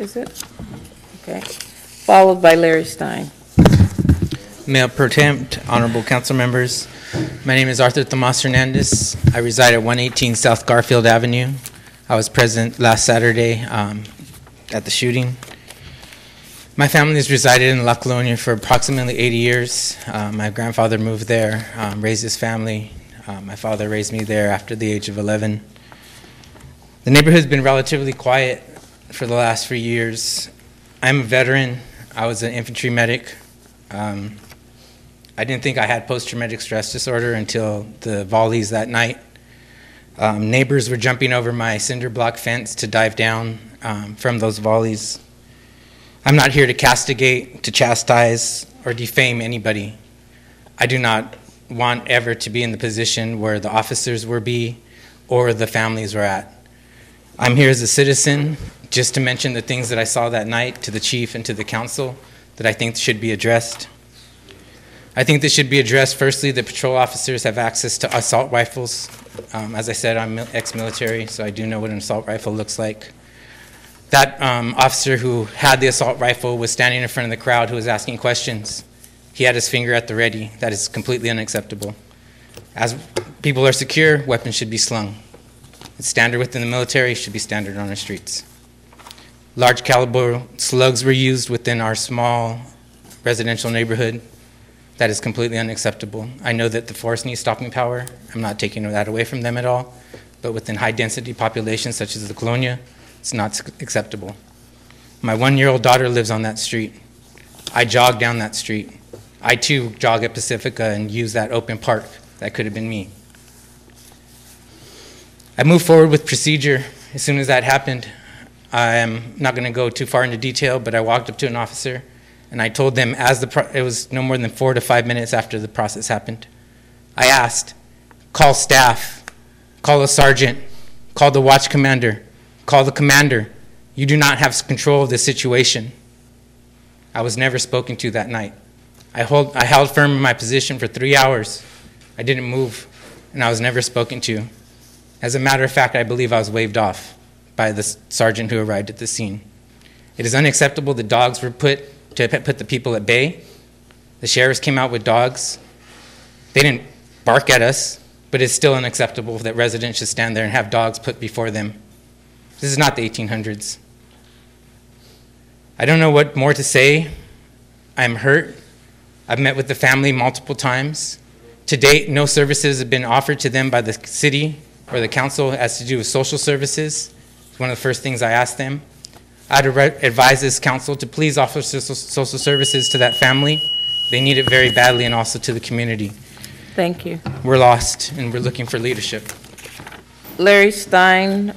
is it? Okay. Followed by Larry Stein. Mayor Pro Tem, honorable council members, my name is Tomas Hernandez. I reside at 118 South Garfield Avenue. I was present last Saturday at the shooting. My family has resided in La Colonia for approximately 80 years. My grandfather moved there, raised his family. My father raised me there after the age of 11. The neighborhood's been relatively quiet for the last few years. I'm a veteran. I was an infantry medic. I didn't think I had post-traumatic stress disorder until the volleys that night. Neighbors were jumping over my cinder block fence to dive down from those volleys. I'm not here to castigate, to chastise, or defame anybody. I do not want ever to be in the position where the officers will be or the families were at. I'm here as a citizen just to mention the things that I saw that night to the chief and to the council that I think should be addressed. I think this should be addressed. Firstly, the patrol officers have access to assault rifles. As I said, I'm ex-military, so I do know what an assault rifle looks like. That officer who had the assault rifle was standing in front of the crowd who was asking questions. He had his finger at the ready. That is completely unacceptable. As people are secure, weapons should be slung. It's standard within the military, should be standard on our streets. Large caliber slugs were used within our small residential neighborhood. That is completely unacceptable. I know that the force needs stopping power. I'm not taking that away from them at all. But within high density populations such as the Colonia, it's not acceptable. My 1-year-old daughter lives on that street. I jog down that street. I too jog at Pacifica and use that open park. That could have been me. I moved forward with procedure as soon as that happened. I am not going to go too far into detail, but I walked up to an officer and I told them it was no more than 4 to 5 minutes after the process happened. I asked, call staff, call a sergeant, call the watch commander, call the commander. You do not have control of the situation. I was never spoken to that night. I held firm in my position for 3 hours. I didn't move, and I was never spoken to. As a matter of fact, I believe I was waved off by the sergeant who arrived at the scene. It is unacceptable that dogs were put to put the people at bay. The sheriffs came out with dogs. They didn't bark at us, but it's still unacceptable that residents should stand there and have dogs put before them. This is not the 1800s. I don't know what more to say. I'm hurt. I've met with the family multiple times. To date, no services have been offered to them by the city or the council as to do with social services. It's one of the first things I asked them. I'd advise this council to please offer social services to that family. They need it very badly, and also to the community. Thank you. We're lost, and we're looking for leadership. Larry Stein,